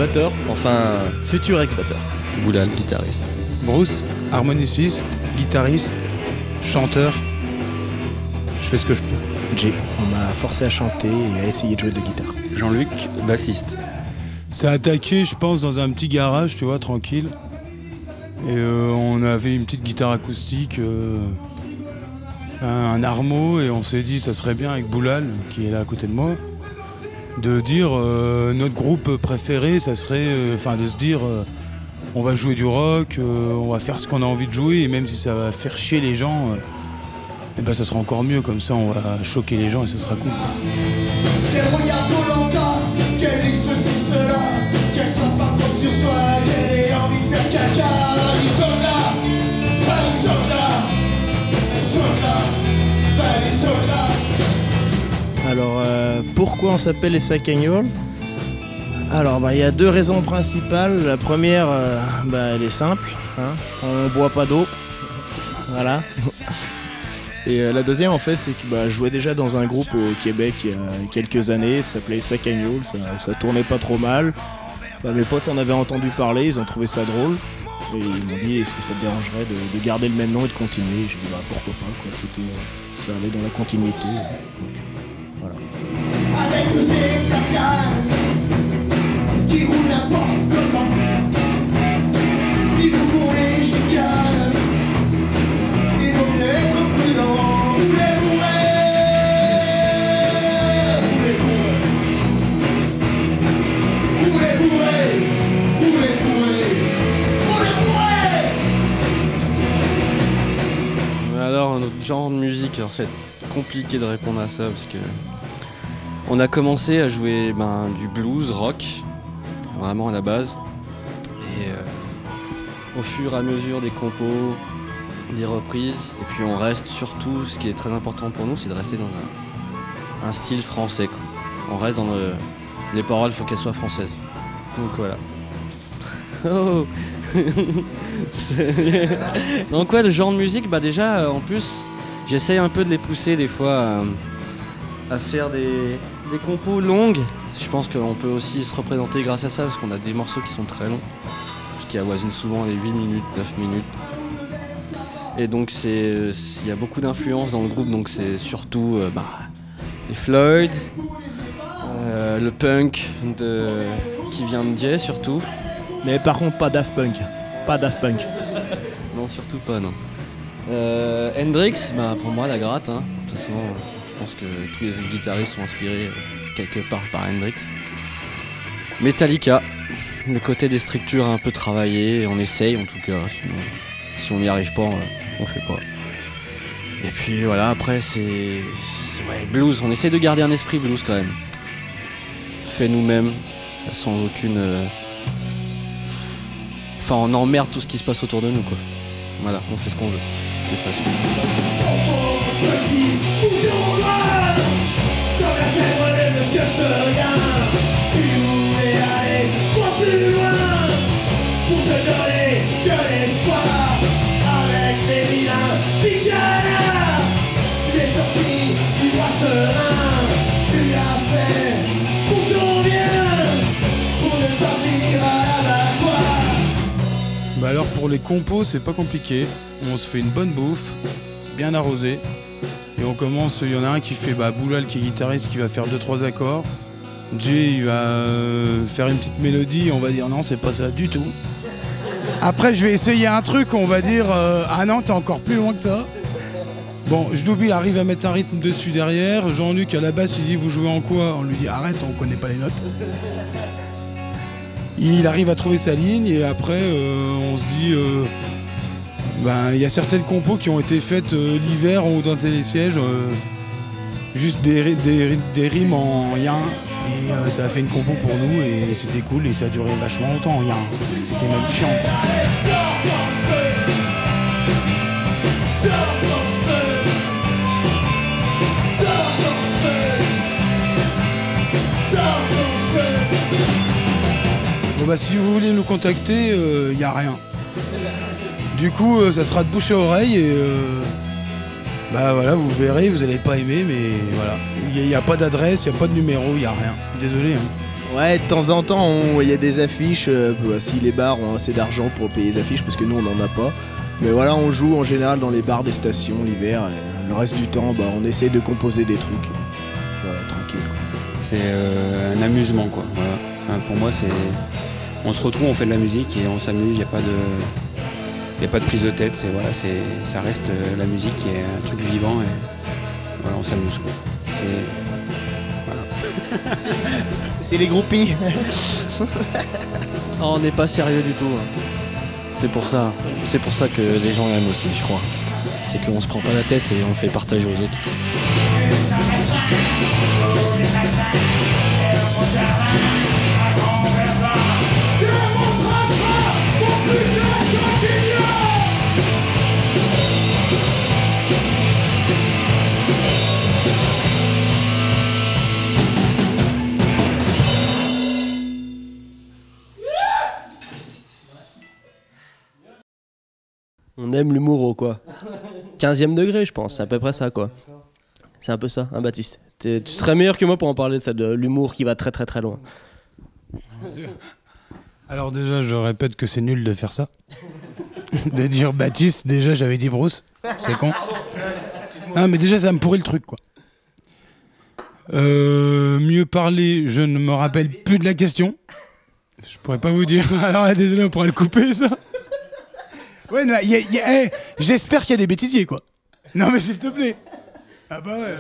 batteur, enfin futur ex-batteur. Boulal, guitariste. Bruce, harmoniciste, guitariste, chanteur. Je fais ce que je peux. Jay, on m'a forcé à chanter et à essayer de jouer de la guitare. Jean-Luc, bassiste. Ça a attaqué, je pense, dans un petit garage, tu vois, tranquille. Et on avait une petite guitare acoustique, un armo, et on s'est dit, ça serait bien avec Boulal, qui est là à côté de moi, de dire notre groupe préféré, ça serait, de se dire, on va jouer du rock, on va faire ce qu'on a envie de jouer, et même si ça va faire chier les gens, ça sera encore mieux, comme ça on va choquer les gens et ce sera cool. Qu'elle regarde Koh-Lanta, qu'elle dit ceci, cela, qu'elle soit pas propre sur soi, qu'elle ait envie de faire caca. Allez, soldat, allez, soldat, soldat, allez, soldat. Alors, pourquoi on s'appelle les Sacagnols ? Alors, il y a deux raisons principales. La première, elle est simple, hein. On boit pas d'eau, voilà. Et la deuxième, en fait, c'est que je jouais déjà dans un groupe au Québec il y a quelques années, ça s'appelait Sacagnols, ça tournait pas trop mal. Mes potes en avaient entendu parler, ils ont trouvé ça drôle. Et ils m'ont dit, est-ce que ça te dérangerait de garder le même nom et de continuer ? J'ai dit, pourquoi pas, quoi. Ça allait dans la continuité. Donc, voilà. Avec tous ces placards qui roulent n'importe comment, ils nous font les chicanes. Il vaut mieux être prudent. Roulez bourré, roulez bourré, roulez bourré, roulez bourré, roulez bourré. Alors, notre genre de musique, alors c'est compliqué de répondre à ça parce que on a commencé à jouer du blues, rock, vraiment à la base. Et au fur et à mesure des compos, des reprises, et puis on reste surtout, ce qui est très important pour nous, c'est de rester dans un style français, quoi. On reste dans les paroles, il faut qu'elles soient françaises. Donc voilà. Oh. Donc ouais, le genre de musique, déjà en plus, j'essaye un peu de les pousser des fois à faire des compos longues. Je pense qu'on peut aussi se représenter grâce à ça, parce qu'on a des morceaux qui sont très longs, qui avoisinent souvent les 8 minutes, 9 minutes. Et donc il y a beaucoup d'influence dans le groupe, donc c'est surtout les Floyd, le punk qui vient de Jay surtout. Mais par contre, pas Daft Punk. Pas Daft Punk. Non, surtout pas, non. Hendrix, pour moi, la gratte. Hein. De toute façon, je pense que tous les guitaristes sont inspirés quelque part par Hendrix. Metallica, le côté des structures un peu travaillé, on essaye en tout cas. Sinon, si on n'y arrive pas, on fait pas. Et puis voilà, après c'est blues. On essaye de garder un esprit blues quand même. Fait nous-mêmes, sans aucune... on emmerde tout ce qui se passe autour de nous, quoi. Voilà, on fait ce qu'on veut. C'est ça. Alors pour les compos, c'est pas compliqué. On se fait une bonne bouffe, bien arrosée. Et on commence, il y en a un qui fait Boulal qui est guitariste, qui va faire 2-3 accords. Jay il va faire une petite mélodie, on va dire non, c'est pas ça du tout. Après je vais essayer un truc, on va dire ah non, t'es encore plus loin que ça. Bon, Jdoubi arrive à mettre un rythme dessus derrière. Jean-Luc à la basse, il dit vous jouez en quoi? On lui dit arrête, on connaît pas les notes. Il arrive à trouver sa ligne et après on se dit il y a certaines compos qui ont été faites l'hiver en haut d'un télésiège, juste des rimes en yin et ça a fait une compo pour nous et c'était cool et ça a duré vachement longtemps en yin. C'était même chiant. Si vous voulez nous contacter, il n'y a rien. Du coup, ça sera de bouche à oreille et voilà, vous verrez, vous n'allez pas aimer, mais voilà. Il n'y a pas d'adresse, il n'y a pas de numéro, il n'y a rien. Désolé. Hein. Ouais, de temps en temps, il y a des affiches, si les bars ont assez d'argent pour payer les affiches, parce que nous on n'en a pas. Mais voilà, on joue en général dans les bars des stations l'hiver, et le reste du temps, on essaie de composer des trucs. Voilà, tranquille. C'est un amusement, quoi. Voilà. Enfin, pour moi, on se retrouve, on fait de la musique et on s'amuse, il n'y a pas de prise de tête, ça reste la musique qui est un truc vivant et voilà, on s'amuse, quoi. C'est les groupies. Oh, on n'est pas sérieux du tout. C'est pour ça que les gens aiment aussi, je crois. C'est qu'on se prend pas la tête et on fait partager aux autres. On aime l'humour, quoi. 15e degré, je pense, c'est à peu près ça, quoi. C'est un peu ça, hein, Baptiste. Tu serais meilleur que moi pour en parler de ça, de l'humour qui va très très très loin. Alors déjà, je répète que c'est nul de faire ça. De dire Baptiste, déjà j'avais dit Bruce. C'est con. Ah, mais déjà ça me pourrit le truc, quoi. Mieux parler, je ne me rappelle plus de la question. Je pourrais pas vous dire. Alors désolé, on pourrait le couper, ça. Ouais, non, j'espère qu'il y a des bêtisiers, quoi. Non, mais s'il te plaît. Ah bah ouais.